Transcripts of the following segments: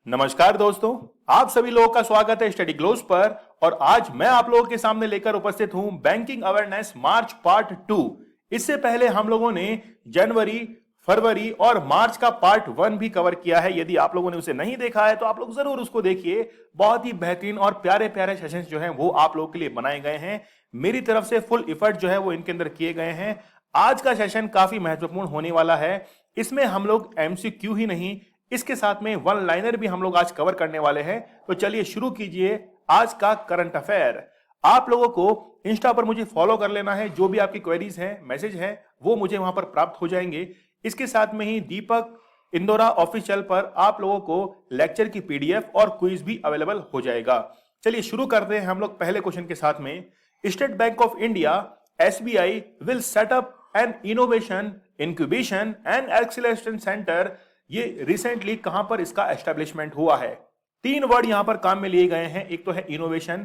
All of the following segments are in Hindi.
नमस्कार दोस्तों, आप सभी लोगों का स्वागत है स्टडी ग्लोस पर। और आज मैं आप लोगों के सामने लेकर उपस्थित हूं बैंकिंग अवेयरनेस मार्च पार्ट 2। इससे पहले हम लोगों ने जनवरी, फरवरी और मार्च का पार्ट 1 भी कवर किया है। यदि आप लोगों ने उसे नहीं देखा है तो आप लोग जरूर उसको देखिए। बहुत ही बेहतरीन और प्यारे प्यारे सेशंस जो हैं वो आप लोगों के लिए बनाए गए हैं। मेरी तरफ से फुल इफर्ट जो है वो इनके अंदर किए गए हैं। आज का सेशन काफी महत्वपूर्ण होने वाला है। इसमें हम लोग एमसीक्यू ही नहीं, इसके साथ में वन लाइनर भी हम लोग आज कवर करने वाले हैं। तो चलिए शुरू कीजिए आज का करंट अफेयर। आप लोगों को इंस्टा पर मुझे फॉलो कर लेना है। जो भी आपकी क्वेरीज हैं, मैसेज हैं, वो मुझे वहां पर प्राप्त हो जाएंगे। इसके साथ में ही दीपक इंदौरा ऑफिशियल पर आप लोगों को लेक्चर की पीडीएफ और क्विज भी अवेलेबल हो जाएगा। चलिए शुरू करते हैं हम लोग पहले क्वेश्चन के साथ में। State bank of India SBI will set up an innovation incubation and acceleration centre. ये रिसेंटली कहां पर इसका एस्टेब्लिशमेंट हुआ है? 3 वर्ड यहां पर काम में लिए गए हैं। एक तो है इनोवेशन।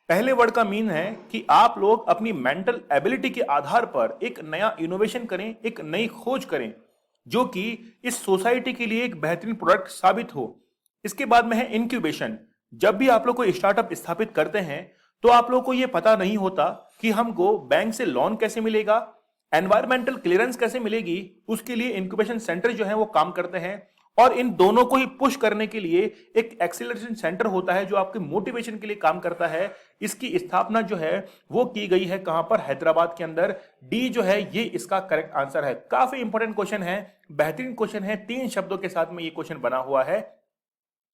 पहले वर्ड का मीन है कि आप लोग अपनी मेंटल एबिलिटी के आधार पर एक नया इनोवेशन करें, एक नई खोज करें जो कि इस सोसाइटी के लिए एक बेहतरीन प्रोडक्ट साबित हो। इसके बाद में है इंक्यूबेशन। जब भी आप लोग कोई स्टार्टअप स्थापित करते हैं तो आप लोग को यह पता नहीं होता कि हमको बैंक से लोन कैसे मिलेगा, एनवायरमेंटल क्लियरेंस कैसे मिलेगी। उसके लिए इंक्यूबेशन सेंटर जो है वो काम करते हैं। और इन दोनों को ही पुश करने के लिए एक एक्सीलरेशन सेंटर होता है जो आपके मोटिवेशन के लिए काम करता है। इसकी स्थापना जो है वो की गई है कहां पर? हैदराबाद के अंदर। डी जो है ये इसका करेक्ट आंसर है। काफी इंपॉर्टेंट क्वेश्चन है, बेहतरीन क्वेश्चन है। 3 शब्दों के साथ में ये क्वेश्चन बना हुआ है।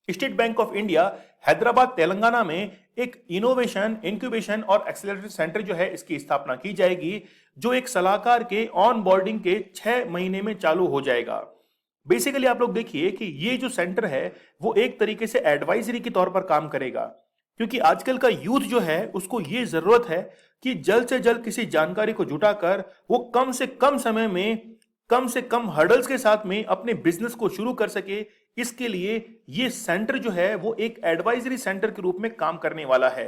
State bank of India Hyderabad Telangana में एक इनोवेशन इंक्यूबेशन और एक्सीलरेशन सेंटर जो है इसकी स्थापना की जाएगी, जो एक सलाहकार के ऑन बोर्डिंग के 6 महीने में चालू हो जाएगा। बेसिकली आप लोग देखिए कि ये जो सेंटर है वो एक तरीके से एडवाइजरी के तौर पर काम करेगा, क्योंकि आजकल का यूथ जो है उसको ये जरूरत है कि जल्द से जल्द किसी जानकारी को जुटाकर वो कम से कम समय में कम से कम हर्डल्स के साथ में अपने बिजनेस को शुरू कर सके। इसके लिए ये सेंटर जो है वो एक एडवाइजरी सेंटर के रूप में काम करने वाला है।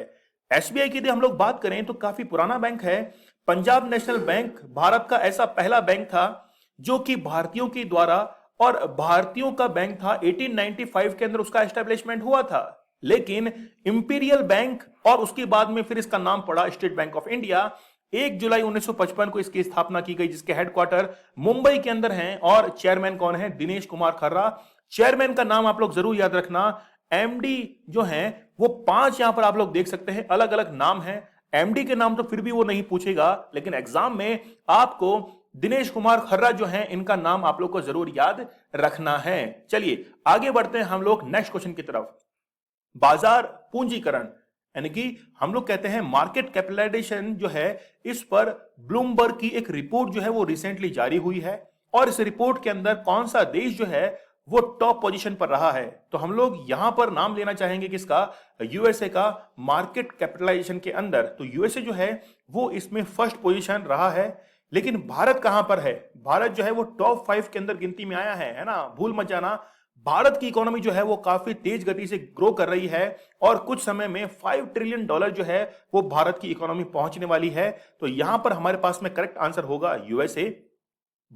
एसबीआई की यदि हम लोग बात करें तो काफी पुराना बैंक है। पंजाब नेशनल बैंक भारत का ऐसा पहला बैंक था जो कि भारतीयों के द्वारा, और भारतीयों का बैंक था। 1895 के अंदर उसका एस्टेब्लिशमेंट हुआ था। लेकिन इंपीरियल बैंक और उसके बाद में फिर इसका नाम पड़ा स्टेट बैंक ऑफ इंडिया। 1 जुलाई 1955 को इसकी स्थापना की गई, जिसके हेडक्वार्टर मुंबई के अंदर हैं। और चेयरमैन कौन है? दिनेश कुमार खर्रा। चेयरमैन का नाम आप लोग जरूर याद रखना। एमडी जो है वो 5 यहां पर आप लोग देख सकते हैं, अलग अलग नाम है। एमडी के नाम तो फिर भी वो नहीं पूछेगा, लेकिन एग्जाम में आपको दिनेश कुमार खर्रा जो है इनका नाम आप लोग को जरूर याद रखना है। चलिए आगे बढ़ते हैं हम लोग नेक्स्ट क्वेश्चन की तरफ। बाजार पूंजीकरण यानी कि हम लोग कहते हैं मार्केट कैपिटलाइजेशन जो है, इस पर ब्लूमबर्ग की एक रिपोर्ट जो है वो रिसेंटली जारी हुई है। और इस रिपोर्ट के अंदर कौन सा देश जो है वो टॉप पोजीशन पर रहा है? तो हम लोग यहां पर नाम लेना चाहेंगे किसका? यूएसए का। मार्केट कैपिटलाइजेशन के अंदर तो यूएसए जो है वो इसमें फर्स्ट पोजीशन रहा है। लेकिन भारत कहां पर है? भारत जो है वो टॉप 5 के अंदर गिनती में आया है ना? भूल मत जाना। भारत की इकोनॉमी जो है वो काफी तेज गति से ग्रो कर रही है और कुछ समय में $5 ट्रिलियन जो है वो भारत की इकोनॉमी पहुंचने वाली है। तो यहां पर हमारे पास में करेक्ट आंसर होगा यूएसए।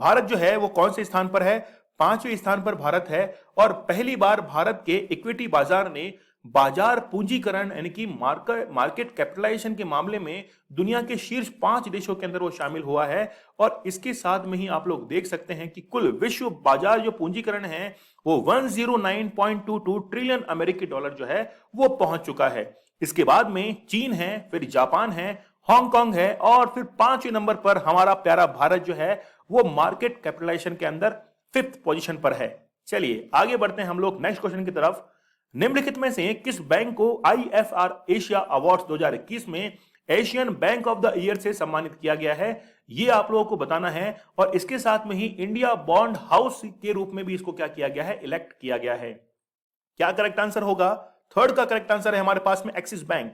भारत जो है वो कौन से स्थान पर है? 5वें स्थान पर भारत है। और पहली बार भारत के इक्विटी बाजार ने बाजार पूंजीकरण यानी कि मार्केट कैपिटलाइजेशन के मामले में दुनिया के शीर्ष 5 देशों के अंदर वो शामिल हुआ है। और इसके साथ में ही आप लोग देख सकते हैं कि कुल विश्व बाजार जो पूंजीकरण है वो 109.22 ट्रिलियन अमेरिकी डॉलर जो है वो पहुंच चुका है। इसके बाद में चीन है, फिर जापान है, हांगकांग है, और फिर 5वें नंबर पर हमारा प्यारा भारत जो है वो मार्केट कैपिटलाइजेशन के अंदर 5th पोजीशन पर है। चलिए आगे बढ़ते हैं हम लोग नेक्स्ट क्वेश्चन की तरफ। निम्नलिखित में से किस बैंक को आईएफआर एशिया अवार्ड्स 2021 में Asian bank of the year से सम्मानित किया गया है? ये आप लोगों को बताना है। और इसके साथ में ही इंडिया बॉन्ड हाउस के रूप में भी इसको क्या किया गया है? इलेक्ट किया गया है। क्या करेक्ट आंसर होगा? थर्ड का करेक्ट आंसर है हमारे पास में एक्सिस बैंक।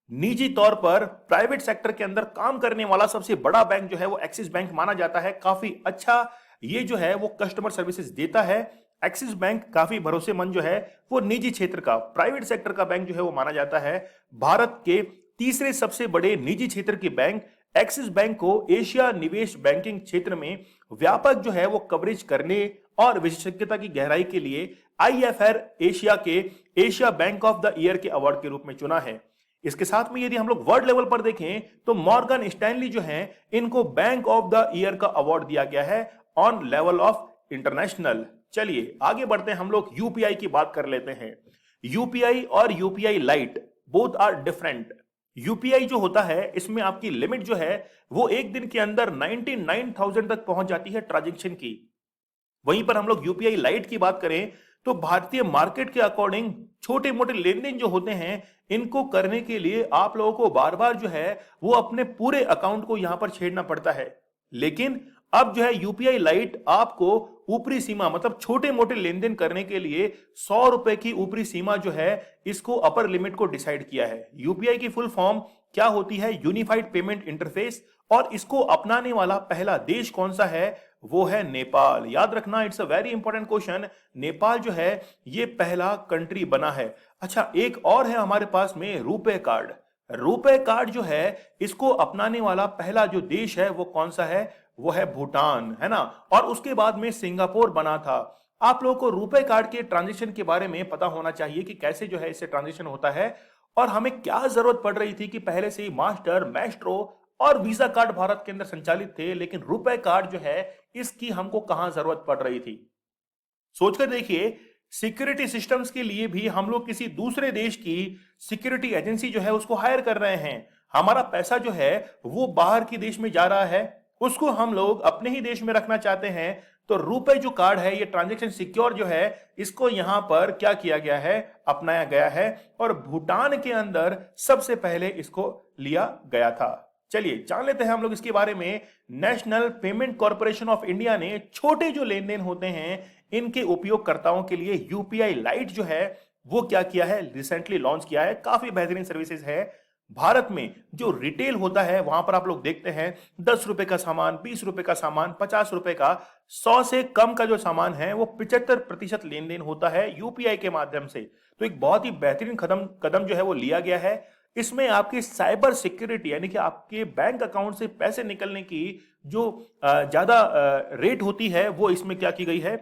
निजी तौर पर प्राइवेट सेक्टर के अंदर काम करने वाला सबसे बड़ा बैंक जो है वो एक्सिस बैंक माना जाता है। काफी अच्छा ये जो है वो कस्टमर सर्विसेज देता है। एक्सिस बैंक काफी भरोसेमंद जो है वो निजी क्षेत्र का, प्राइवेट सेक्टर का बैंक जो है वो माना जाता है। भारत के तीसरे सबसे बड़े निजी क्षेत्र के बैंक एक्सिस बैंक को एशिया निवेश बैंकिंग क्षेत्र में व्यापक जो है वो कवरेज करने और विशेषज्ञता की गहराई के लिए IFR एशिया के Asia bank of the year के अवार्ड के रूप में चुना है। इसके साथ में यदि हम लोग वर्ल्ड लेवल पर देखें तो मॉर्गन स्टैनली जो है इनको बैंक ऑफ द ईयर का अवार्ड दिया गया है ऑन लेवल ऑफ इंटरनेशनल। चलिए आगे बढ़ते हैं, हम लोग यूपीआई की बात कर लेते हैं। यूपीआई और UPI lite both are different. UPI जो होता है इसमें आपकी लिमिट जो है वो एक दिन के अंदर 99,000 तक पहुंच जाती है ट्रांजैक्शन की। वहीं पर हम लोग यूपीआई लाइट की बात करें तो भारतीय मार्केट के अकॉर्डिंग छोटे मोटे लेन देन जो होते हैं इनको करने के लिए आप लोगों को बार बार जो है वो अपने पूरे अकाउंट को यहां पर छेड़ना पड़ता है। लेकिन अब जो है यूपीआई लाइट आपको ऊपरी सीमा मतलब छोटे मोटे लेन देन करने के लिए 100 रुपए की ऊपरी सीमा जो है इसको अपर लिमिट को डिसाइड किया है। यूपीआई की फुल फॉर्म क्या होती है? Unified payment interface. और इसको अपनाने वाला पहला देश कौन सा है? वो है नेपाल। याद रखना, it's a very important question. Nepal जो है ये पहला कंट्री बना है। अच्छा, एक और है हमारे पास में रुपे कार्ड। रुपे कार्ड जो है इसको अपनाने वाला पहला जो देश है वो कौन सा है? वो है भूटान, है ना। और उसके बाद में सिंगापुर बना था। आप लोगों को रुपे कार्ड के ट्रांजेक्शन के बारे में पता होना चाहिए कि कैसे जो है इससे ट्रांजेक्शन होता है और हमें क्या जरूरत पड़ रही थी कि पहले से ही मास्टर, मैस्ट्रो और वीजा कार्ड भारत के अंदर संचालित थे, लेकिन रुपे कार्ड जो है इसकी हमको कहां जरूरत पड़ रही थी। सोचकर देखिए, सिक्योरिटी सिस्टम्स के लिए भी हम लोग किसी दूसरे देश की सिक्योरिटी एजेंसी जो है उसको हायर कर रहे हैं। हमारा पैसा जो है वो बाहर के देश में जा रहा है, उसको हम लोग अपने ही देश में रखना चाहते हैं। तो रुपए जो कार्ड है ये ट्रांजैक्शन सिक्योर जो है इसको यहां पर क्या किया गया है? अपनाया गया है और भूटान के अंदर सबसे पहले इसको लिया गया था। चलिए जान लेते हैं हम लोग इसके बारे में। National payment corporation of India ने छोटे जो लेन देन होते हैं इनके उपयोगकर्ताओं के लिए यूपीआई लाइट जो है वो क्या किया है? रिसेंटली लॉन्च किया है। काफी बेहतरीन सर्विसेज है। भारत में जो रिटेल होता है वहां पर आप लोग देखते हैं 10 रुपए का सामान, 20 रुपए का सामान, 50 रुपए का, 100 से कम का जो सामान है वो 75% लेन देन होता है यूपीआई के माध्यम से। तो एक बहुत ही बेहतरीन कदम जो है वो लिया गया है। इसमें आपकी साइबर सिक्योरिटी यानी कि आपके बैंक अकाउंट से पैसे निकलने की जो ज्यादा रेट होती है वो इसमें क्या की गई है?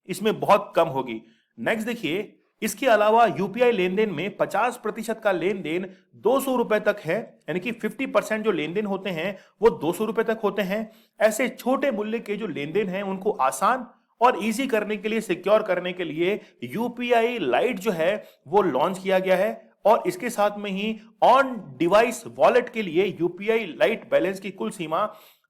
इसमें बहुत कम होगी। नेक्स्ट देखिए, इसके अलावा यूपीआई लेन देन में 50% का लेन देन 200 रुपए तक है, यानी कि 50% जो लेन देन होते हैं वो 200 रुपए तक होते हैं। ऐसे छोटे मूल्य के जो लेन देन हैं उनको आसान और इजी करने के लिए, सिक्योर करने के लिए यूपीआई लाइट जो है वो लॉन्च किया गया है। और इसके साथ में ही ऑन डिवाइस वॉलेट के लिए यूपीआई लाइट बैलेंस की कुल सीमा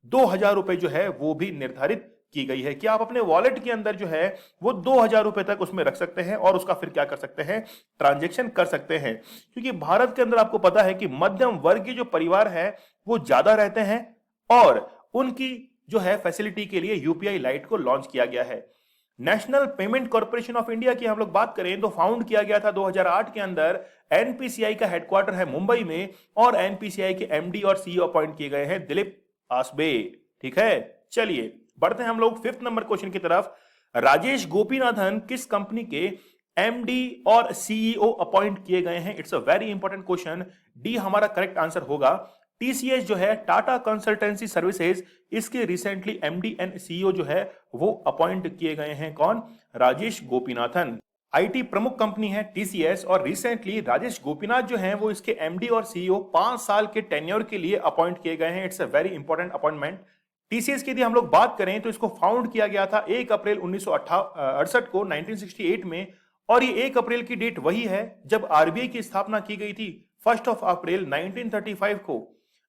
2000 रुपए जो है वो भी निर्धारित की गई है कि आप अपने वॉलेट के अंदर जो है वो 2000 रुपए तक उसमें रख सकते हैं और उसका फिर क्या कर सकते हैं? ट्रांजैक्शन कर सकते हैं। क्योंकि भारत के अंदर आपको पता है कि मध्यम वर्गीय जो परिवार है वो ज्यादा रहते हैं और उनकी जो है फैसिलिटी के लिए यूपीआई लाइट को लॉन्च किया गया है। National payment corporation of India की हम लोग बात करें तो फाउंड किया गया था 2008 के अंदर। एनपीसीआई का हेडक्वार्टर है मुंबई में और एनपीसीआई के एमडी और सीईओ अपॉइंट किए गए हैं दिलीप आसबे। ठीक है, चलिए बढ़ते हैं हम लोग 5th नंबर क्वेश्चन की तरफ। राजेश गोपीनाथन किस कंपनी के एमडी और सीईओ अपॉइंट किए गए हैं? It's a very important question. D हमारा करेक्ट आंसर होगा। टीसीएस जो है टाटा कंसल्टेंसी सर्विसेज, इसके रिसेंटली एमडी एंड सीईओ जो है वो अपॉइंट किए गए हैं। कौन? राजेश गोपीनाथन। आईटी प्रमुख कंपनी है टीसीएस और रिसेंटली राजेश गोपीनाथ जो हैं वो इसके एमडी और सीईओ 5 साल के टेन्योर के लिए अपॉइंट किए गए हैं। It's a very important appointment. TCS की यदि हम लोग बात करें तो इसको फाउंड किया गया था 1 अप्रैल 1968 को 1968 में और ये 1 अप्रैल की डेट वही है जब आरबीआई की स्थापना की गई थी 1 अप्रैल 1935 को।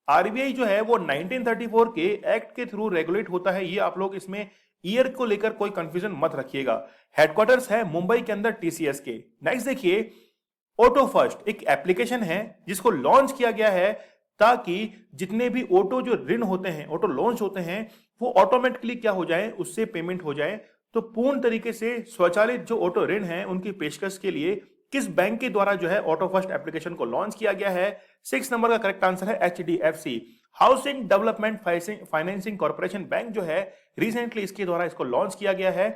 आरबीआई जो है वो 1934 के एक्ट के थ्रू रेगुलेट होता है। ये आप लोग इसमें ईयर को लेकर कोई कंफ्यूजन मत रखिएगा। हेडक्वार्टर्स है मुंबई के अंदर टीसीएस के। नेक्स्ट देखिए, ऑटो फर्स्ट एक एप्लीकेशन है जिसको लॉन्च किया गया है ताकि जितने भी ऑटो जो ऋण होते हैं, ऑटो लोन्स होते हैं, वो ऑटोमेटिकली क्या हो जाए, उससे पेमेंट हो जाए। तो पूर्ण तरीके से स्वचालित जो ऑटो ऋण है उनकी पेशकश के लिए किस बैंक के द्वारा जो है ऑटो फर्स्ट एप्लीकेशन को लॉन्च किया गया है? 6 नंबर का करेक्ट आंसर है HDFC, housing development financing corporation bank जो है रिसेंटली इसके द्वारा इसको लॉन्च किया गया है।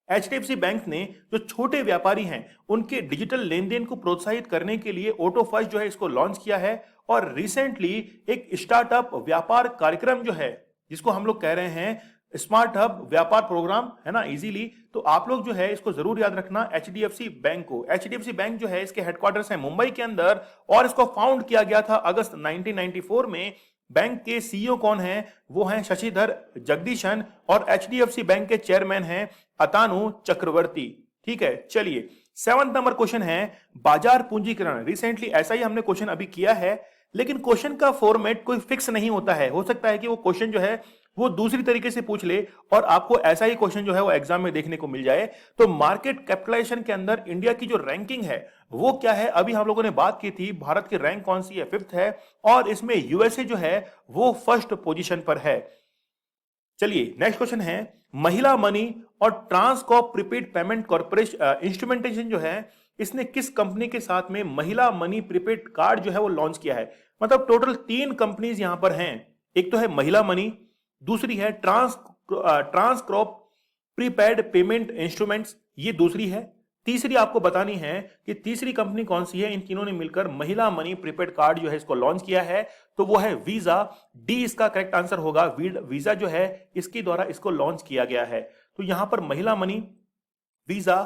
एचडीएफसी बैंक ने जो छोटे व्यापारी हैं उनके डिजिटल लेन देन को प्रोत्साहित करने के लिए ऑटो फर्स्ट जो है इसको लॉन्च किया है। और रिसेंटली एक स्टार्टअप व्यापार कार्यक्रम जो है जिसको हम लोग कह रहे हैं स्मार्ट हब व्यापार प्रोग्राम है ना इजीली। तो आप लोग जो है इसको जरूर याद रखना एचडीएफसी बैंक को। एचडीएफसी बैंक जो है इसके हेडक्वार्टर्स है मुंबई के अंदर और इसको फाउंड किया गया था अगस्त 1994 में। बैंक के सीईओ कौन है? वो हैं शशिधर जगदीशन और एचडीएफसी बैंक के चेयरमैन हैं अतानु चक्रवर्ती। ठीक है, चलिए 7 नंबर क्वेश्चन है बाजार पूंजीकरण। रिसेंटली ऐसा ही हमने क्वेश्चन अभी किया है, लेकिन क्वेश्चन का फॉर्मेट कोई फिक्स नहीं होता है। हो सकता है कि वो क्वेश्चन जो है वो दूसरी तरीके से पूछ ले और आपको ऐसा ही क्वेश्चन जो है वो एग्जाम में देखने को मिल जाए। तो मार्केट कैपिटलाइजेशन के अंदर इंडिया की जो रैंकिंग है वो क्या है? अभी हम लोगों ने बात की थी भारत की रैंक कौन सी है, 5th है और इसमें यूएसए जो है वो 1st पोजीशन पर है। चलिए नेक्स्ट क्वेश्चन है महिला मनी और ट्रांसकॉर्प प्रीपेड पेमेंट कॉर्पोरेशन इंस्ट्रूमेंटेशन जो है इसने किस कंपनी के साथ में महिला मनी प्रीपेड कार्ड जो है वो लॉन्च किया है? मतलब टोटल 3 कंपनीज यहां पर हैं। एक तो है महिला मनी, दूसरी है ट्रांसकॉर्प प्रीपेड पेमेंट इंस्ट्रूमेंट्स, ये दूसरी है। तीसरी आपको बतानी है कि तीसरी कंपनी कौन सी है। इन तीनों ने मिलकर महिला मनी प्रीपेड कार्ड जो है इसको लॉन्च किया है, तो वो है वीजा। डी इसका करेक्ट आंसर होगा। वीजा जो है इसके द्वारा इसको लॉन्च किया गया है। तो यहां पर Mahila money, Visa,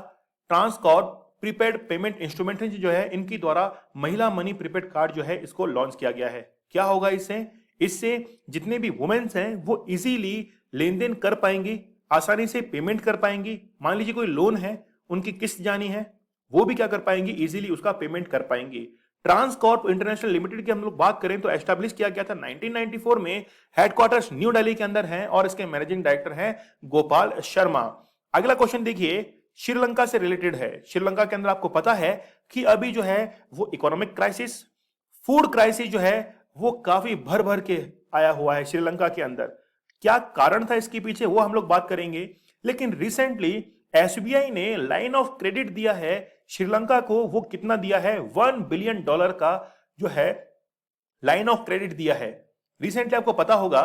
Transcorp prepaid payment instrument जो है इनकी द्वारा महिला मनी प्रीपेड कार्ड जो है इसको लॉन्च किया गया है। क्या होगा इससे? इससे जितने भी वुमेन्स हैं वो इजीली लेन देन कर पाएंगी, आसानी से पेमेंट कर पाएंगी। मान लीजिए कोई लोन है, उनकी किस्त जानी है, वो भी क्या कर पाएंगी? इजीली उसका पेमेंट कर पाएंगी। ट्रांसकॉर्प इंटरनेशनल लिमिटेड की हम लोग बात करें तो एस्टैब्लिश किया गया था 1994 में। हेडक्वार्टर्स न्यू दिल्ली के अंदर है और इसके मैनेजिंग डायरेक्टर हैं गोपाल शर्मा। अगला क्वेश्चन देखिए, श्रीलंका से रिलेटेड है। श्रीलंका के अंदर आपको पता है कि अभी जो है वो इकोनॉमिक क्राइसिस, फूड क्राइसिस जो है वो काफी भर भर के आया हुआ है श्रीलंका के अंदर। क्या कारण था इसके पीछे वो हम लोग बात करेंगे। लेकिन रिसेंटली एसबीआई ने लाइन ऑफ क्रेडिट दिया है श्रीलंका को। वो कितना दिया है? $1 बिलियन का जो है लाइन ऑफ क्रेडिट दिया है। रिसेंटली आपको पता होगा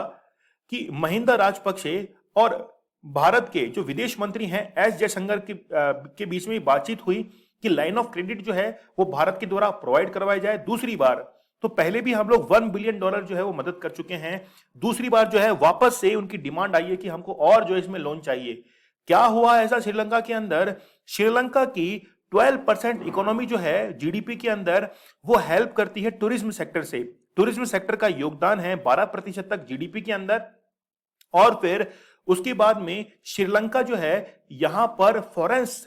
कि महिंदा राजपक्षे और भारत के जो विदेश मंत्री हैं एस जयशंकर के बीच में बातचीत हुई कि लाइन ऑफ क्रेडिट जो है वो भारत के द्वारा प्रोवाइड करवाई जाए दूसरी बार। तो पहले भी हम लोग $1 बिलियन जो है वो मदद कर चुके हैं। दूसरी बार जो है वापस से उनकी डिमांड आई है कि हमको और जो इसमें लोन चाहिए। क्या हुआ ऐसा श्रीलंका के अंदर? श्रीलंका की 12% इकोनॉमी जो है जीडीपी के अंदर वो हेल्प करती है टूरिज्म सेक्टर से। टूरिज्म सेक्टर का योगदान है 12% तक जीडीपी के अंदर। और फिर उसके बाद में श्रीलंका जो है यहां पर फॉरेक्स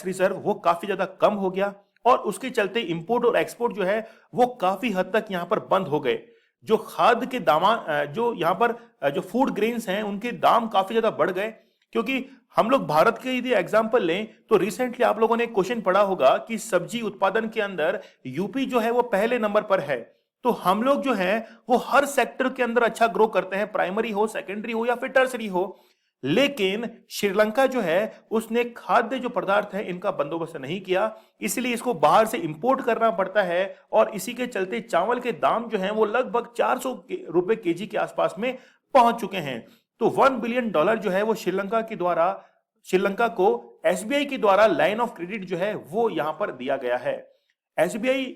रिजर्व वो काफी ज्यादा कम हो गया और उसके चलते इंपोर्ट और एक्सपोर्ट जो है वो काफी हद तक यहां पर बंद हो गए। जो खाद्य के दाम, जो यहां पर जो फूड ग्रेन्स हैं उनके दाम काफी ज्यादा बढ़ गए। क्योंकि हम लोग भारत के यदि एग्जांपल लें तो रिसेंटली आप लोगों ने क्वेश्चन पढ़ा होगा कि सब्जी उत्पादन के अंदर यूपी जो है वो पहले नंबर पर है। तो हम लोग जो है वो हर सेक्टर के अंदर अच्छा ग्रो करते हैं, प्राइमरी हो, सेकेंडरी हो या फिर टर्सरी हो। लेकिन श्रीलंका जो है उसने खाद्य जो पदार्थ है इनका बंदोबस्त नहीं किया, इसलिए इसको बाहर से इंपोर्ट करना पड़ता है और इसी के चलते चावल के दाम जो हैं वो लगभग 400 रुपए केजी के आसपास में पहुंच चुके हैं। तो $1 बिलियन जो है वो श्रीलंका को एसबीआई के द्वारा लाइन ऑफ क्रेडिट जो है वो यहां पर दिया गया है। एसबीआई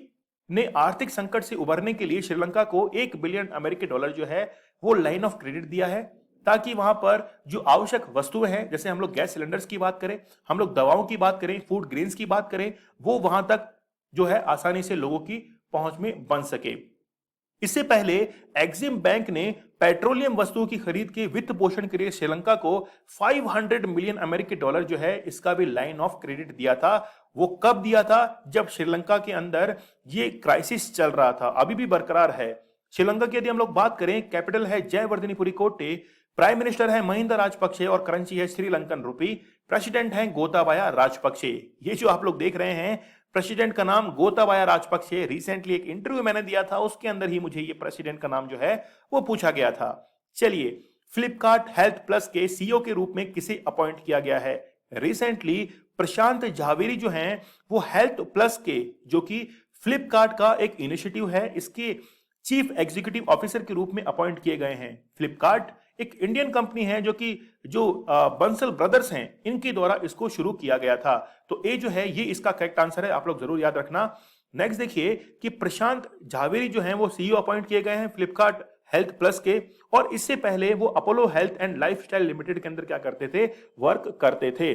ने आर्थिक संकट से उबरने के लिए श्रीलंका को $1 बिलियन जो है वो लाइन ऑफ क्रेडिट दिया है, ताकि वहां पर जो आवश्यक वस्तुएं हैं, जैसे हम लोग गैस सिलेंडर्स की बात करें, हम लोग दवाओं की बात करें, फूड ग्रेन्स की बात करें, वो वहां तक जो है आसानी से लोगों की पहुंच में बन सके। इससे पहले एक्सिम बैंक ने पेट्रोलियम वस्तुओं की खरीद के वित्त पोषण के लिए श्रीलंका को $500 मिलियन जो है इसका भी लाइन ऑफ क्रेडिट दिया था। वो कब दिया था? जब श्रीलंका के अंदर ये क्राइसिस चल रहा था, अभी भी बरकरार है। श्रीलंका की यदि हम लोग बात करें, कैपिटल है जयवर्धनीपुरी कोटे, प्राइम मिनिस्टर है महिंदा राजपक्षे और करेंसी है श्रीलंकन रुपी, प्रेसिडेंट है गोताबाया राजपक्षे। ये जो आप लोग देख रहे हैं प्रेसिडेंट का नाम गोताबाया राजपक्षे। रिसेंटली एक इंटरव्यू मैंने दिया था, उसके अंदर ही मुझे ये प्रेसिडेंट का नाम जो है वो पूछा गया था। चलिए, फ्लिपकार्ट हेल्थ प्लस के सीईओ के रूप में किसे अपॉइंट किया गया है? रिसेंटली प्रशांत झावेरी जो हैं वो हेल्थ प्लस के, जो कि फ्लिपकार्ट का एक इनिशिएटिव है, इसके चीफ एग्जीक्यूटिव ऑफिसर के रूप में अपॉइंट किए गए हैं। फ्लिपकार्ट एक इंडियन कंपनी है जो बंसल ब्रदर्स हैं, इनके द्वारा इसको शुरू किया गया था। तो ए जो है ये इसका करेक्ट आंसर है, आप लोग जरूर याद रखना। नेक्स्ट देखिए कि प्रशांत झावेरी जो हैं वो सीईओ अपॉइंट किए गए हैं फ्लिपकार्ट हेल्थ प्लस के, और इससे पहले वो Apollo health and lifestyle limited के अंदर क्या करते थे, वर्क करते थे।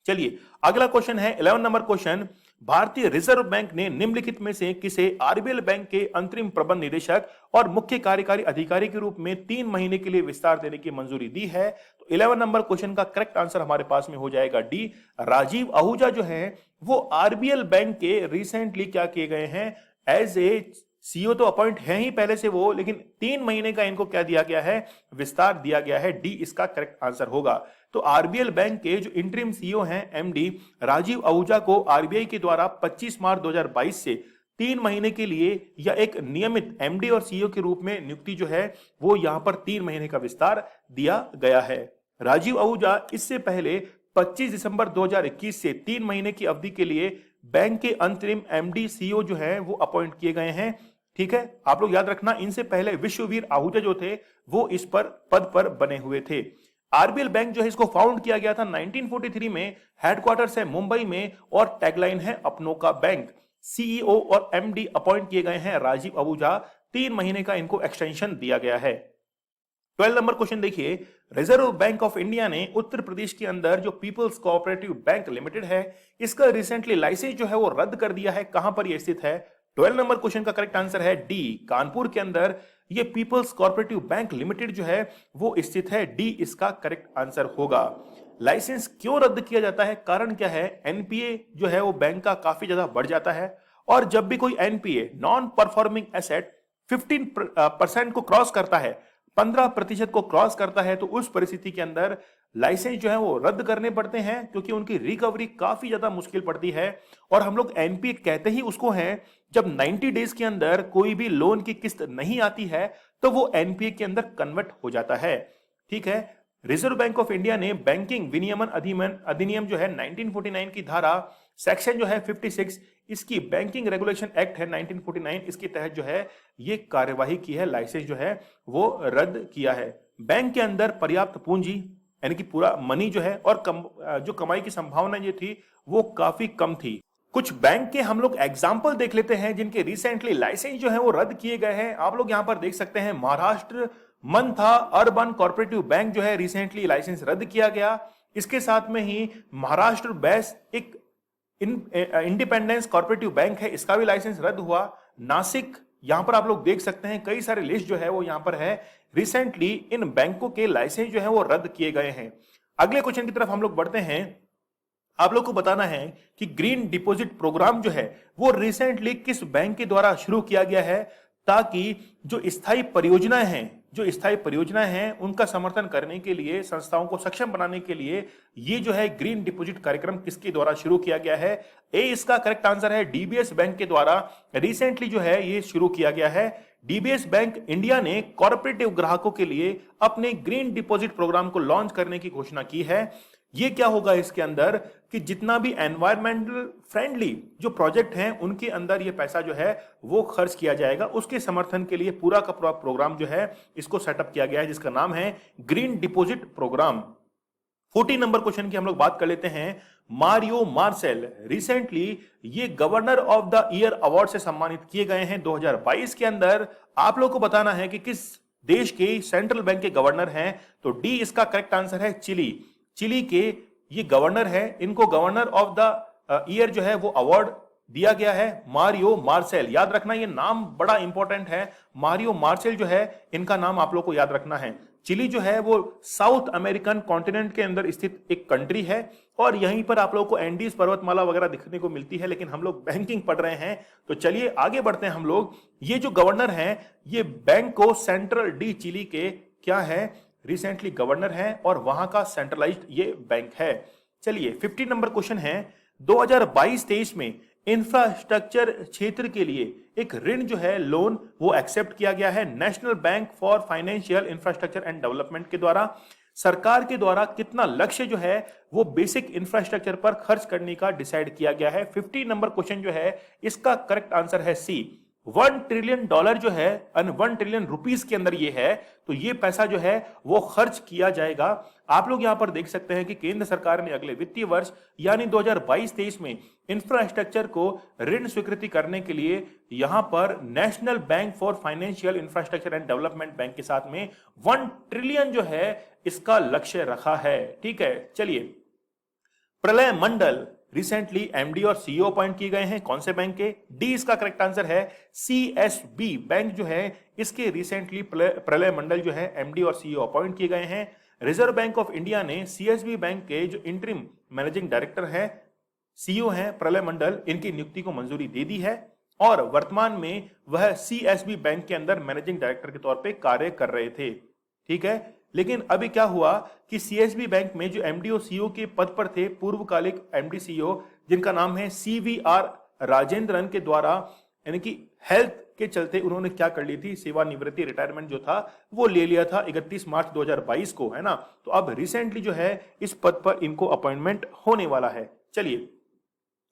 चलिए अगला क्वेश्चन है 11 नंबर क्वेश्चन। भारतीय रिजर्व बैंक ने निम्नलिखित में से किसे आरबीएल बैंक के अंतरिम प्रबंध निदेशक और मुख्य कार्यकारी अधिकारी के रूप में 3 महीने के लिए विस्तार देने की मंजूरी दी है? तो 11 नंबर क्वेश्चन का करेक्ट आंसर हमारे पास में हो जाएगा डी, राजीव आहूजा जो है वो आरबीएल बैंक के रिसेंटली क्या किए गए हैं, एज ए सीईओ तो अपॉइंट है ही पहले से वो, लेकिन 3 महीने का इनको क्या दिया गया है, विस्तार दिया गया है। डी इसका करेक्ट आंसर होगा। तो आरबीएल बैंक के जो इंटरिम सीईओ हैं एमडी राजीव आहूजा को आरबीआई के द्वारा 25 मार्च 2022 से 3 महीने के लिए या एक नियमित एमडी और सीईओ के रूप में नियुक्ति जो है वो यहां पर 3 महीने का विस्तार दिया गया है। राजीव आहूजा इससे पहले 25 दिसंबर 2021 से 3 महीने की अवधि के लिए बैंक के अंतरिम एमडी सीईओ जो है वो अपॉइंट किए गए हैं। ठीक है, आप लोग याद रखना, इनसे पहले विश्ववीर आहूजा जो थे वो इस पर पद पर बने हुए थे। आरबीएल बैंक जो है इसको फाउंड किया गया था 1943 में, हेडक्वार्टर्स है मुंबई में और टैगलाइन है अपनों का बैंक। सीईओ और एमडी अपॉइंट किए गए हैं राजीव आहूजा, 3 महीने का इनको एक्सटेंशन दिया गया है। 12 नंबर क्वेश्चन देखिए, रिजर्व बैंक ऑफ इंडिया ने उत्तर प्रदेश के अंदर जो पीपल्स कोऑपरेटिव बैंक लिमिटेड है इसका रिसेंटली लाइसेंस जो है वो रद्द कर दिया है। कहां पर यह स्थित है? 12 नंबर क्वेश्चन का करेक्ट आंसर है डी, कानपुर के अंदर ये पीपल्स कोऑपरेटिव बैंक लिमिटेड जो है वो स्थित है। डी इसका करेक्ट आंसर होगा। लाइसेंस क्यों रद्द किया जाता है, कारण क्या है? एनपीए जो है वो बैंक का काफी ज्यादा बढ़ जाता है, और जब भी कोई एनपीए नॉन परफॉर्मिंग एसेट 15% को क्रॉस करता है, 15% को क्रॉस करता है, तो उस परिस्थिति के अंदर लाइसेंस जो है वो रद्द करने पड़ते हैं, क्योंकि उनकी रिकवरी काफी ज्यादा मुश्किल पड़ती है। और हम लोग एनपीए कहते ही उसको हैं जब 90 डेज के अंदर कोई भी लोन की किस्त नहीं आती है तो वो एनपीए के अंदर कन्वर्ट हो जाता है। ठीक है, रिजर्व बैंक ऑफ इंडिया ने बैंकिंग विनियमन अधिनियम जो है 1949 की धारा सेक्शन जो है 56, इसकी बैंकिंग रेगुलेशन एक्ट है 1949, इसके तहत जो है ये कार्यवाही की है, लाइसेंस जो है वो रद्द किया है। बैंक के अंदर पर्याप्त पूंजी यानी कि पूरा मनी जो है और जो कमाई की संभावना ये थी वो काफी कम थी। कुछ बैंक के हम लोग एग्जाम्पल देख लेते हैं जिनके रिसेंटली लाइसेंस जो है वो रद्द किए गए हैं। आप लोग यहां पर देख सकते हैं, महाराष्ट्र मंथा अर्बन कॉर्पोरेटिव बैंक जो है रिसेंटली लाइसेंस रद्द किया गया। इसके साथ में ही महाराष्ट्र बेस एक इंडिपेंडेंस कॉर्पोरेटिव बैंक है, इसका भी लाइसेंस रद्द हुआ। नासिक, यहां पर आप लोग देख सकते हैं कई सारे लिस्ट जो है वो यहां पर है। रिसेंटली इन बैंकों के लाइसेंस जो है वो रद्द किए गए हैं। अगले क्वेश्चन की तरफ हम लोग बढ़ते हैं। आप लोग को बताना है कि ग्रीन डिपॉजिट प्रोग्राम जो है वो रिसेंटली किस बैंक के द्वारा शुरू किया गया है, ताकि जो स्थायी परियोजनाएं हैं उनका समर्थन करने के लिए, संस्थाओं को सक्षम बनाने के लिए ये जो है ग्रीन डिपॉजिट कार्यक्रम किसके द्वारा शुरू किया गया है? ए इसका करेक्ट आंसर है, डीबीएस बैंक के द्वारा रिसेंटली जो है ये शुरू किया गया है। डीबीएस बैंक इंडिया ने कॉर्पोरेटिव ग्राहकों के लिए अपने ग्रीन डिपॉजिट प्रोग्राम को लॉन्च करने की घोषणा की है। ये क्या होगा इसके अंदर कि जितना भी एनवायरमेंटल फ्रेंडली जो प्रोजेक्ट हैं उनके अंदर ये पैसा जो है वो खर्च किया जाएगा, उसके समर्थन के लिए पूरा का पूरा प्रोग्राम जो है इसको सेटअप किया गया है, जिसका नाम है green deposit program. 14 number question की हम लोग बात कर लेते हैं। मारियो मार्सेल रिसेंटली ये governor of the year award से सम्मानित किए गए हैं 2022 के अंदर। आप लोग को बताना है कि किस देश के सेंट्रल बैंक के गवर्नर हैं, तो डी इसका करेक्ट आंसर है, चिली के ये गवर्नर है। इनको गवर्नर ऑफ द ईयर जो है वो अवार्ड दिया गया है, मारियो मार्सेल। याद रखना ये नाम बड़ा इंपॉर्टेंट है, मारियो मार्सेल जो है इनका नाम आप लोग को याद रखना है। चिली जो है वो साउथ अमेरिकन कॉन्टिनेंट के अंदर स्थित एक कंट्री है और यहीं पर आप लोग को एंडीज पर्वतमाला वगैरह दिखने को मिलती है, लेकिन हम लोग बैंकिंग पढ़ रहे हैं तो चलिए आगे बढ़ते हैं हम लोग। ये जो गवर्नर हैं ये बैंक को सेंट्रल डी चिली के क्या है, रिसेंटली गवर्नर हैं और वहां का सेंट्रलाइज्ड ये बैंक है। चलिए 15 नंबर क्वेश्चन है, 2022-23 में इंफ्रास्ट्रक्चर क्षेत्र के लिए एक ऋण जो है लोन वो एक्सेप्ट किया गया है national bank for financial infrastructure and development के द्वारा। सरकार के द्वारा कितना लक्ष्य जो है वो बेसिक इंफ्रास्ट्रक्चर पर खर्च करने का डिसाइड किया गया है। 15 नंबर क्वेश्चन जो है इसका करेक्ट आंसर है सी, $1 ट्रिलियन जो है, $1 ट्रिलियन के अंदर ये है, तो ये पैसा जो है वो खर्च किया जाएगा। आप लोग यहां पर देख सकते हैं कि केंद्र सरकार ने अगले वित्तीय वर्ष यानी 2022-23 में इंफ्रास्ट्रक्चर को ऋण स्वीकृति करने के लिए यहां पर national bank for financial infrastructure and development bank के साथ में 1 ट्रिलियन जो है इसका लक्ष्य रखा है। ठीक है, चलिए, प्रलय मंडल रिसेंटली एमडी और सीईओ अपॉइंट किए गए हैं, कौन से बैंक के? डी इसका करेक्ट आंसर है। सीएसबी बैंक जो है इसके रिसेंटली प्रलय मंडल जो है एमडी और सीईओ अपॉइंट किए गए हैं। रिजर्व बैंक ऑफ इंडिया ने सीएसबी बैंक के जो इंटरिम मैनेजिंग डायरेक्टर हैं, सीईओ हैं प्रलय मंडल, इनकी नियुक्ति को मंजूरी दे दी है और वर्तमान में वह सीएसबी बैंक के अंदर मैनेजिंग डायरेक्टर के तौर पर कार्य कर रहे थे। ठीक है, लेकिन अभी क्या हुआ कि सीएसबी बैंक में जो एमडी और सीईओ के पद पर थे, पूर्वकालिक एमडी सीईओ जिनका नाम है सीवीआर राजेंद्रन के द्वारा, यानी कि हेल्थ के चलते उन्होंने क्या कर ली थी, सेवानिवृत्ति रिटायरमेंट जो था वो ले लिया था 31 मार्च 2022 को, है ना। तो अब रिसेंटली जो है इस पद पर इनको अपॉइंटमेंट होने वाला है। चलिए,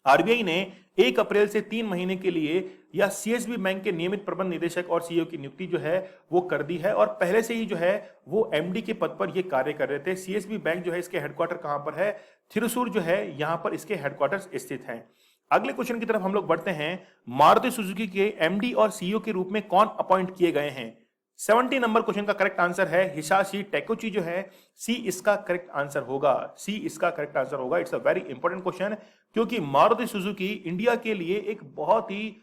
आरबीआई ने 1 अप्रैल से 3 महीने के लिए या सीएसबी बैंक के नियमित प्रबंध निदेशक और सीईओ की नियुक्ति जो है वो कर दी है और पहले से ही जो है वो एमडी के पद पर ये कार्य कर रहे थे। सीएसबी बैंक जो है इसके हेडक्वार्टर कहां पर है? थिरुसूर जो है यहां पर इसके हेडक्वार्टर्स स्थित हैं। अगले क्वेश्चन की तरफ हम लोग बढ़ते हैं। मारुति सुजुकी के एमडी और सीईओ के रूप में कौन अपॉइंट किए गए हैं? 70 नंबर क्वेश्चन का करेक्ट आंसर है हिसाशी टेकुची जो है, सी इसका करेक्ट आंसर होगा। सी इसका करेक्ट आंसर होगा। It's a very important question, क्योंकि मारुति सुजुकी इंडिया के लिए एक बहुत ही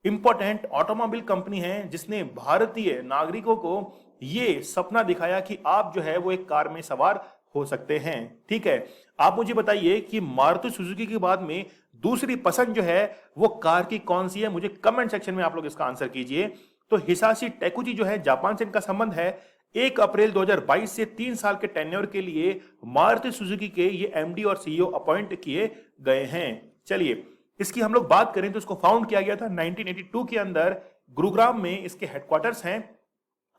इंपॉर्टेंट ऑटोमोबाइल कंपनी है जिसने भारतीय नागरिकों को ये सपना दिखाया कि आप जो है वो एक कार में सवार हो सकते हैं। ठीक है, आप मुझे बताइए कि मारुति सुजुकी के बाद में दूसरी पसंद जो है वो कार की कौन सी है? मुझे कमेंट सेक्शन में आप लोग इसका आंसर कीजिए। तो हिसाशी टेकुची जो है, जापान से इनका संबंध है। 1 अप्रैल 2022 से 3 साल के टेन्योर के लिए मारुति सुजुकी के ये एमडी और सीईओ अपॉइंट किए गए हैं। चलिए, इसकी हम लोग बात करें तो इसको फाउंड किया गया था 1982 के अंदर। गुरुग्राम में इसके हेडक्वार्टर्स हैं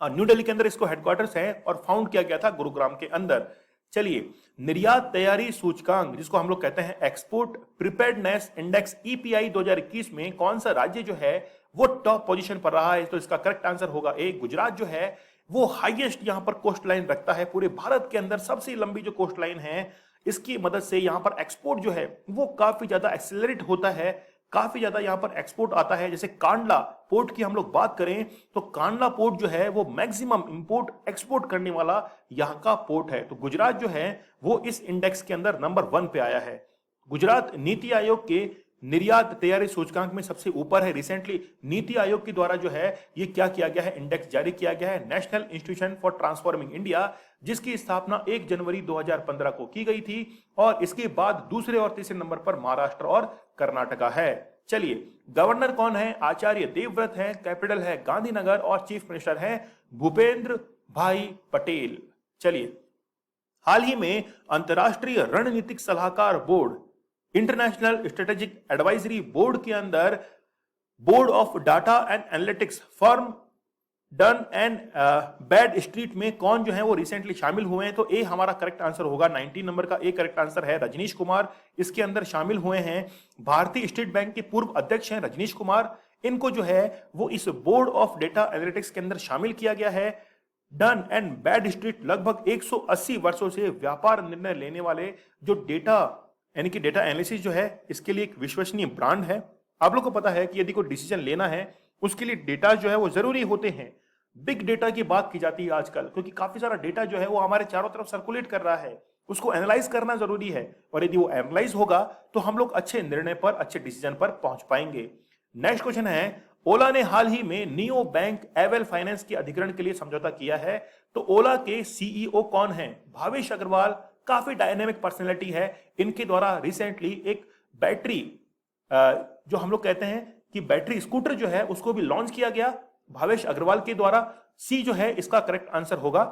और न्यू दिल्ली के अंदर इसको हेडक्वार्टर्स हैं और फाउंड किया गया था गुरुग्राम के अंदर। चलिए, निर्यात तैयारी सूचकांक जिसको हम लोग कहते हैं एक्सपोर्ट प्रिपेयर्डनेस इंडेक्स ईपीआई 2021 में कौन सा राज्य जो है वो टॉप पोजीशन पर रहा है? तो इसका करेक्ट आंसर होगा ए, गुजरात जो है वो हाईएस्ट यहां पर कोस्ट लाइन रखता है। पूरे भारत के अंदर सबसे लंबी जो कोस्ट लाइन है, इसकी मदद से यहां पर एक्सपोर्ट जो है वो काफी ज्यादा एक्सेलरेट होता है, काफी ज्यादा यहां पर एक्सपोर्ट आता है। जैसे कांडला पोर्ट की हम लोग बात करें तो कांडला पोर्ट जो है वो मैक्सिमम इंपोर्ट एक्सपोर्ट करने वाला यहां का पोर्ट है। तो गुजरात जो है वो इस इंडेक्स के अंदर नंबर 1 पे आया है। गुजरात नीति आयोग के निर्यात तैयारी सूचकांक में सबसे ऊपर है। रिसेंटली नीति आयोग के द्वारा जो है ये क्या किया गया है, इंडेक्स जारी किया गया है, national institution for transforming India, जिसकी स्थापना 1 जनवरी 2015 को की गई थी और इसके बाद दूसरे और तीसरे नंबर पर महाराष्ट्र और कर्नाटका है। चलिए, गवर्नर कौन है? आचार्य देवव्रत है, कैपिटल है गांधीनगर और चीफ मिनिस्टर है भूपेंद्र भाई पटेल। चलिए, हाल ही में अंतरराष्ट्रीय रणनीतिक सलाहकार board international strategic advisory board के अंदर board of data and analytics firm done and bad street में कौन जो है वो रिसेंटली शामिल हुए हैं? तो ए हमारा करेक्ट आंसर होगा। 19 नंबर का ए करेक्ट आंसर है। रजनीश कुमार इसके अंदर शामिल हुए हैं। भारतीय स्टेट बैंक के पूर्व अध्यक्ष हैं रजनीश कुमार, इनको जो है वो इस बोर्ड ऑफ डेटा एनालिटिक्स के अंदर शामिल किया गया है। डन एंड बैड स्ट्रीट लगभग 180 वर्षों से व्यापार निर्णय लेने वाले जो डेटा यानी कि डेटा एनालिसिस जो है इसके लिए एक विश्वसनीय ब्रांड है। आप लोग को पता है कि यदि कोई डिसीजन लेना है उसके लिए डेटा जो है वो जरूरी होते हैं। बिग डेटा की बात की जाती है आजकल, क्योंकि काफी सारा डेटा जो है वो हमारे चारों तरफ सर्कुलेट कर रहा है, उसको एनालाइज करना जरूरी है और यदि वो एनालाइज होगा तो हम लोग अच्छे निर्णय पर, अच्छे डिसीजन पर पहुंच पाएंगे। नेक्स्ट क्वेश्चन है, ओला ने हाल ही में नियो बैंक एवेल फाइनेंस के अधिग्रहण के लिए समझौता किया है। तो ओला के सीईओ कौन है? भावेश अग्रवाल, काफी डायनेमिक पर्सनैलिटी है। इनके द्वारा रिसेंटली एक बैटरी जो हम लोग कहते हैं कि बैटरी स्कूटर जो है उसको भी लॉन्च किया गया भावेश अग्रवाल के द्वारा। सी जो है इसका करेक्ट आंसर होगा।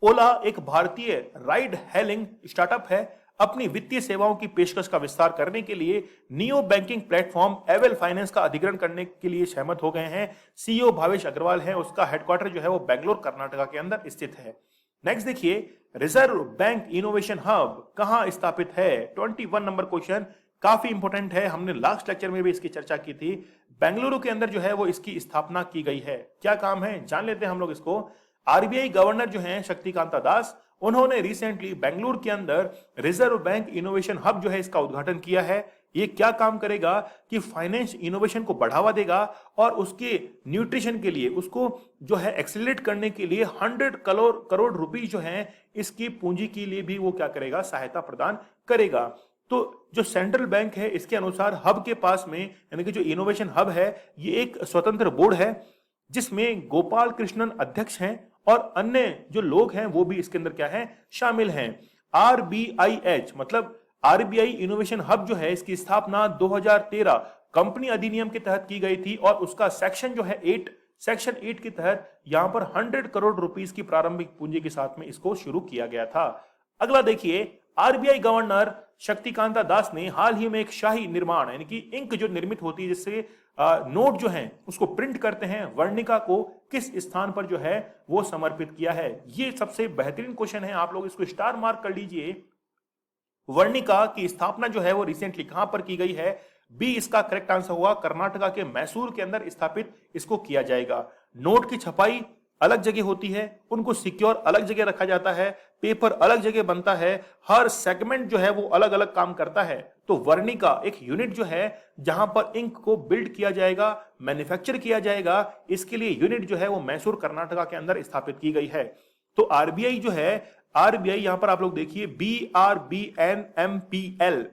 ओला एक भारतीय राइड हेलिंग स्टार्टअप है। अपनी वित्तीय सेवाओं की पेशकश का विस्तार करने के लिए neo banking platform avail finance का अधिग्रहण करने के लिए सहमत हो गए हैं। सीईओ भावेश अग्रवाल है, उसका हेडक्वार्टर जो है वो बेंगलोर कर्नाटका के अंदर स्थित है। नेक्स्ट देखिए, रिजर्व बैंक इनोवेशन हब कहां स्थापित है? 21 नंबर क्वेश्चन, काफी इंपॉर्टेंट है, हमने लास्ट लेक्चर में भी इसकी चर्चा की थी। बेंगलुरु के अंदर जो है वो इसकी स्थापना की गई है। क्या काम है जान लेते हैं हम लोग इसको। आरबीआई गवर्नर जो है शक्तिकांता दास, उन्होंने रिसेंटली बेंगलुरु के अंदर रिजर्व बैंक इनोवेशन हब जो है इसका उद्घाटन किया है। ये क्या काम करेगा कि फाइनेंस इनोवेशन को बढ़ावा देगा और उसके न्यूट्रिशन के लिए, उसको जो है एक्सेलरेट करने के लिए 100 करोड़ रुपीस जो है इसकी पूंजी के लिए भी वो क्या करेगा, सहायता प्रदान करेगा। तो जो सेंट्रल बैंक है इसके अनुसार हब के पास में, यानी कि जो इनोवेशन हब है, ये एक स्वतंत्र बोर्ड है जिसमें गोपाल कृष्णन अध्यक्ष हैं और अन्य जो लोग हैं वो भी इसके अंदर क्या है, शामिल हैं। RBIH मतलब आरबीआई इनोवेशन हब जो है इसकी स्थापना 2013 कंपनी अधिनियम के तहत की गई थी और उसका सेक्शन जो है सेक्शन 8 के तहत यहां पर 100 करोड़ रुपीस की प्रारंभिक पूंजी के साथ में इसको शुरू किया गया था। अगला देखिए, आरबीआई गवर्नर शक्तिकांता दास ने हाल ही में एक शाही निर्माण, यानी कि इंक जो निर्मित होती है जिससे नोट जो है उसको प्रिंट करते हैं, वर्णिका को किस स्थान पर जो है वो समर्पित किया है। ये सबसे बेहतरीन क्वेश्चन है, आप लोग इसको स्टार मार्क कर लीजिए। वर्णिका की स्थापना जो है वो रिसेंटली कहां पर की गई है? बी इसका करेक्ट आंसर होगा, कर्नाटका के मैसूर के अंदर स्थापित इसको किया जाएगा। नोट की छपाई अलग जगह होती है, उनको सिक्योर अलग जगह रखा जाता है, पेपर अलग जगह बनता है, हर सेगमेंट जो है वो अलग अलग काम करता है। तो वर्णिका एक यूनिट जो है जहां पर इंक को बिल्ड किया जाएगा, मैन्युफैक्चर किया जाएगा, इसके लिए यूनिट जो है वो मैसूर कर्नाटका के अंदर स्थापित की गई है। तो आरबीआई जो है, आरबीआई यहां पर आप लोग देखिए BRBNMPL,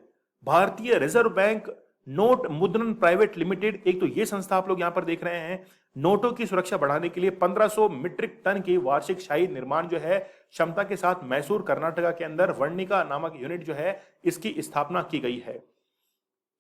भारतीय रिजर्व बैंक नोट मुद्रण प्राइवेट लिमिटेड, एक तो ये संस्था आप लोग यहां पर देख रहे हैं। नोटों की सुरक्षा बढ़ाने के लिए 1500 मीट्रिक टन की वार्षिक शाही निर्माण जो है क्षमता के साथ मैसूर कर्नाटका के अंदर वर्णिका नामक यूनिट जो है इसकी स्थापना की गई है।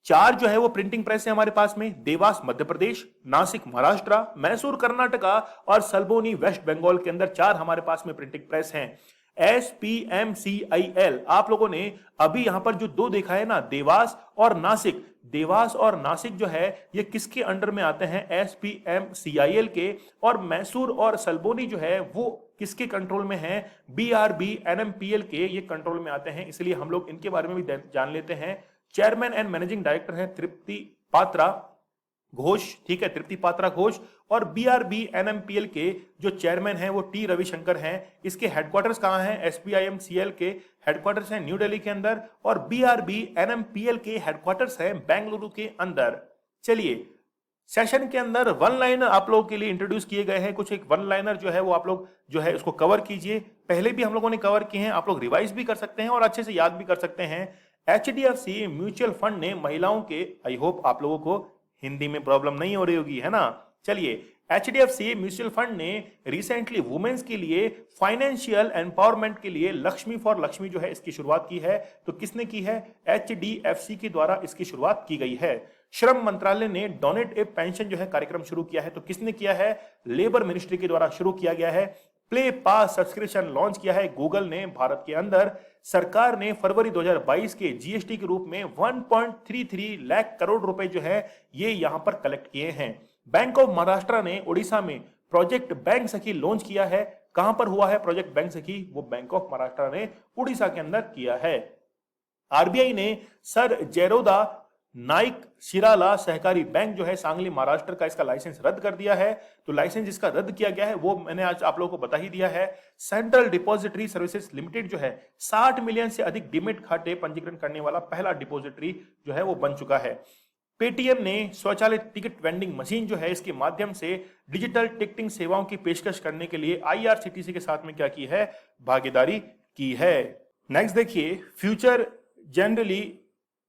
4 जो है वो प्रिंटिंग प्रेस है हमारे पास में, देवास मध्य प्रदेश, नासिक महाराष्ट्र, मैसूर कर्नाटका और सल्बोनी वेस्ट बंगाल के अंदर 4 हमारे पास में प्रिंटिंग प्रेस हैं। SPMCIL, आप लोगों ने अभी यहां पर जो 2 देखा है ना, देवास और नासिक, देवास और नासिक जो है ये किसके अंडर में आते हैं? SPMCIL के। और मैसूर और सल्बोनी जो है वो किसके कंट्रोल में है? BRBNMPL के ये कंट्रोल में आते हैं, इसलिए हम लोग इनके बारे में भी जान लेते हैं। चेयरमैन एंड मैनेजिंग डायरेक्टर है तृप्ति पात्रा घोष, ठीक है, तृप्ति पात्रा घोष। और BRBNMPL के जो चेयरमैन हैं वो T रविशंकर हैं। इसके हेडक्वार्टर्स कहां हैं? SPIMCL के हेडक्वार्टर्स हैं न्यू दिल्ली के अंदर और BRBNMPL के हेडक्वार्टर्स हैं बेंगलुरु के अंदर। चलिए, सेशन के अंदर वन लाइनर आप लोगों के लिए इंट्रोड्यूस किए गए हैं। कुछ एक वन लाइनर जो है वो आप लोग जो है उसको कवर कीजिए। पहले भी हम लोगों ने कवर किए हैं, आप लोग रिवाइज भी कर सकते हैं और अच्छे से याद भी कर सकते हैं। HDFC म्यूचुअल फंड ने महिलाओं के, आई होप आप लोगों को हिंदी में प्रॉब्लम नहीं हो रही होगी, है ना। चलिए, HDFC म्यूचुअल फंड ने रिसेंटली वुमेन्स के लिए फाइनेंशियल एम्पावरमेंट के लिए लक्ष्मी फॉर लक्ष्मी जो है इसकी शुरुआत की है। तो किसने की है? HDFC के द्वारा इसकी शुरुआत की गई है। श्रम मंत्रालय ने डोनेट ए पेंशन जो है कार्यक्रम शुरू किया है। तो किसने किया है? लेबर मिनिस्ट्री के द्वारा शुरू किया गया है। प्ले पास सब्सक्रिप्शन लॉन्च किया है गूगल ने भारत के अंदर। सरकार ने फरवरी 2022 के जीएसटी के रूप में 1.33 लाख करोड़ रुपए जो है ये यहां पर कलेक्ट किए हैं। बैंक ऑफ महाराष्ट्र ने ओडिशा में प्रोजेक्ट बैंक सखी लॉन्च किया है। कहां पर हुआ है प्रोजेक्ट बैंक सखी? वो बैंक ऑफ महाराष्ट्र ने उड़ीसा के अंदर किया है। आरबीआई ने सर जेरोदा नाइक शिराला सहकारी बैंक जो है सांगली महाराष्ट्र का, इसका लाइसेंस रद्द कर दिया है। तो लाइसेंस जिसका रद्द किया गया है वो मैंने आज आप लोगों को बता ही दिया है। सेंट्रल डिपॉजिटरी सर्विसेज लिमिटेड जो है 60 मिलियन से अधिक डीमेट खाते पंजीकरण करने वाला पहला डिपॉजिटरी जो है वो बन चुका है। पेटीएम ने स्वचालित टिकट वेंडिंग मशीन जो है इसके माध्यम से डिजिटल टिकटिंग सेवाओं की पेशकश करने के लिए आईआरसीटीसी के साथ में क्या की है? भागीदारी की है। नेक्स्ट देखिए, फ्यूचर जनरली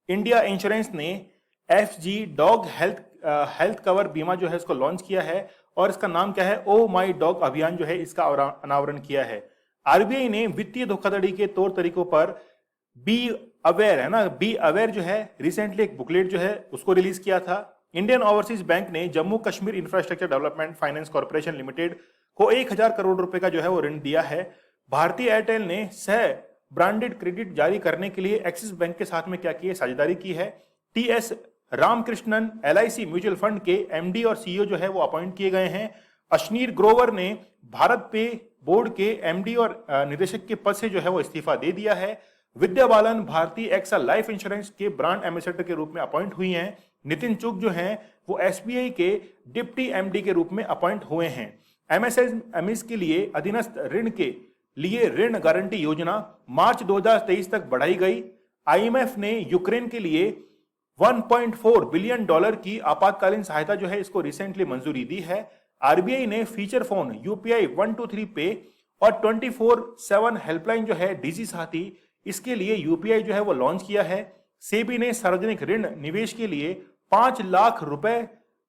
इंडिया इंश्योरेंस ने FG डॉग हेल्थ कवर बीमा जो है इसको लॉन्च किया है और इसका नाम क्या है? ओ माई डॉग अभियान जो है इसका अनावरण किया है। आरबीआई ने वित्तीय धोखाधड़ी के तौर तरीकों पर बी अवेयर, है ना, बी अवेयर जो है रिसेंटली एक बुकलेट जो है उसको रिलीज किया था। इंडियन ओवरसीज बैंक ने Jammu Kashmir infrastructure development finance corporation limited को 1000 करोड़ रुपए का जो है वो ऋण दिया है। भारतीय एयरटेल ने सह ब्रांडेड क्रेडिट जारी करने के लिए एक्सिस बैंक के साथ में क्या की है? साझेदारी की है। TS Ramakrishnan LIC mutual fund के MD और CEO जो है वो अपॉइंट किए गए हैं। अश्नीर ग्रोवर ने भारत पे बोर्ड के MD और निदेशक के पद से जो है वो इस्तीफा दे दिया है। विद्या बालन भारतीय एक्सा लाइफ इंश्योरेंस के ब्रांड एम्बेसडर के रूप में अपॉइंट हुई हैं। नितिन चुग जो हैं वो एसबीआई के डिप्टी एमडी के रूप में अपॉइंट हुए हैं। एमएसएमईज के लिए अधीनस्थ ऋण के लिए ऋण गारंटी योजना मार्च 2023 तक बढ़ाई गई। आईएमएफ ने यूक्रेन के लिए 1.4 बिलियन डॉलर की आपातकालीन सहायता जो है इसको रिसेंटली मंजूरी दी है। आरबीआई ने फीचर फोन यूपीआई 123 पे और 24/7 हेल्पलाइन जो है डीजी साथी, इसके लिए यूपीआई जो है वो लॉन्च किया है। सेबी ने सार्वजनिक ऋण निवेश के लिए 5 लाख रुपए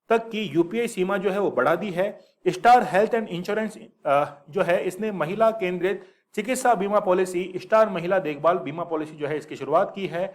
तक की यूपीआई सीमा जो है वो बढ़ा दी है। स्टार हेल्थ एंड इंश्योरेंस जो है इसने महिला केंद्रित चिकित्सा बीमा पॉलिसी स्टार महिला देखभाल बीमा पॉलिसी जो है इसकी शुरुआत की है।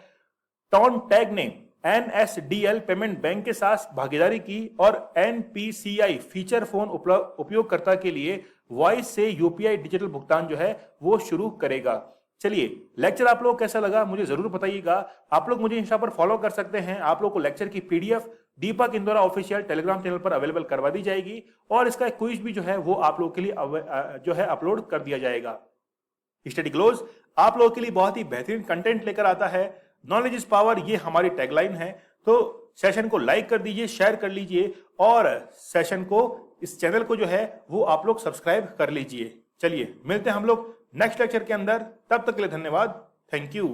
टॉन टैग ने एनएसडीएल पेमेंट बैंक के साथ भागीदारी की और एनपीसीआई फीचर फोन उपयोगकर्ता के लिए वॉइस से यूपीआई डिजिटल भुगतान जो है वो शुरू करेगा। चलिए, लेक्चर आप लोग कैसा लगा मुझे जरूर बताइएगा। आप लोग मुझे इंस्टा पर फॉलो कर सकते हैं। आप लोग को लेक्चर की पीडीएफ दीपक इंदौरा ऑफिशियल टेलीग्राम चैनल पर अवेलेबल करवा दी जाएगी और इसका क्विज भी जो है वो आप लोगों के लिए जो है अपलोड कर दिया जाएगा। स्टडी ग्लोज आप लोगों के लिए बहुत ही बेहतरीन कंटेंट लेकर आता है। नॉलेज इज पावर, ये हमारी टैगलाइन है। तो सेशन को लाइक कर दीजिए, शेयर कर लीजिए और सेशन को, इस चैनल को जो है वो आप लोग सब्सक्राइब कर लीजिए। चलिए मिलते हैं हम लोग नेक्स्ट लेक्चर के अंदर, तब तक के लिए धन्यवाद। Thank you.